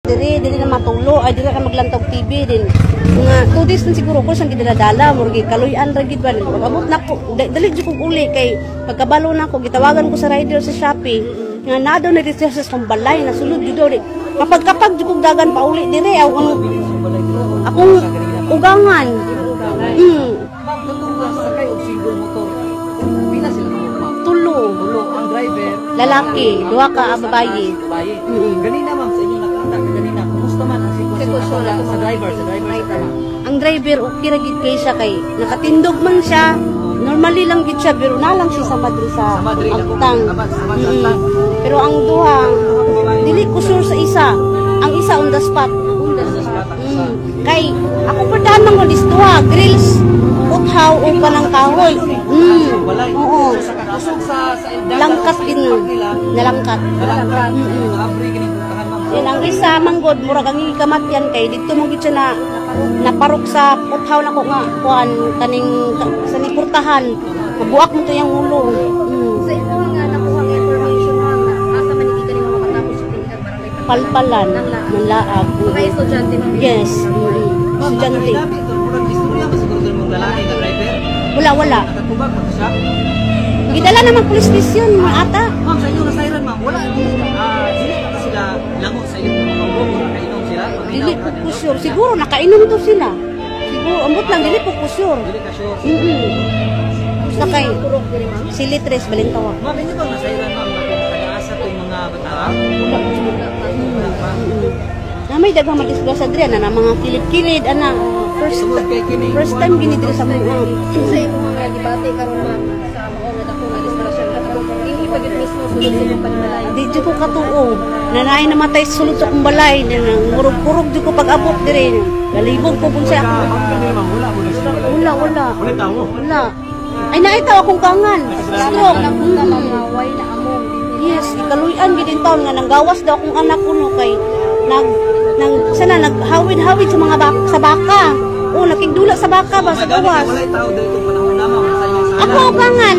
Dili na matulo, ay dili na maglantog TV din. Mga 2 days na siguro ko sang gidaladala, murgi kaluyan ra gid ba. Pag-abot na ko, dali jud kog uli kay pagkabalo na ko gitawagan ko sa rider sa Shopee. Nga nado na dito sa balay na sulod jud ori. Kapag jud kog dagan pa uli dire aw akong ugangan. Sakay og single motor. Pila sila mo? Tulo. Ang driver, Lalaki, duha ka babaye. Ganina ma'am sa inyo nakita ganina. Kumusta man ang sitwasyon sa driver sa tama? Ang driver okay ra gid kay siya kay nakatindog man siya. Normally lang gid siya pero na lang siya sa Madrid sa Agtang. Pero ang duha dili ko sure sa isa. Ang isa on the spot. Kay ako pertahan man ko duha grills uthaw o kanang kahoy. Oo. Langkat din. Nalangkat. Yan ang isa manggod murag ang ikamatyan kay dito mo gid siya na naparok sa uthaw na ko nga kuan kaning sa nipurtahan. Mabuak mo to yang ulo. Sa ito nga nakuha ng information nga asa man hindi kanimo makatapos sa tindag barangay Palpalan ng laag. Mga estudyante mo. Yes. Estudyante. Wala. Gidala naman police station mga ata. Ma'am, sa inyo na siren ma'am, wala dili ka sila lango sa inyo mga ubo kung nakainom sila. Dili po ko sure. Siguro nakainom to sila. Siguro ambot lang dili po ko sure. Dili ka sure. Basta kay si Litres Balintawa. Ma'am, hindi bang nasiren ma'am nag-aasa to yung mga bata? Wala pa. Na may daghang madisgrasya diri na mga kilid-kilid ana. First time gini diri sa mga. Sa ito mga debate karon ma'am sa mga nga dako nga diskrasyon katong hindi pa gyud mismo sulod sa imong panimalay. Di jud ko katuo. Nanay namatay sulod sa akong balay nang murug-kurog jud ko pag-abot diri. Galibog ko pun sa ako. Wala. Wala. Ay naitaw akong kangan. Stroke. Way na among. Yes, ikaluyan gid in taon nga nanggawas daw akong anak kuno kay naghawid-hawid sa mga sa baka. O nakigdula sa baka ba sa gawas. Wala tao dito panahon na ma'am sa inyo. Ako kangan.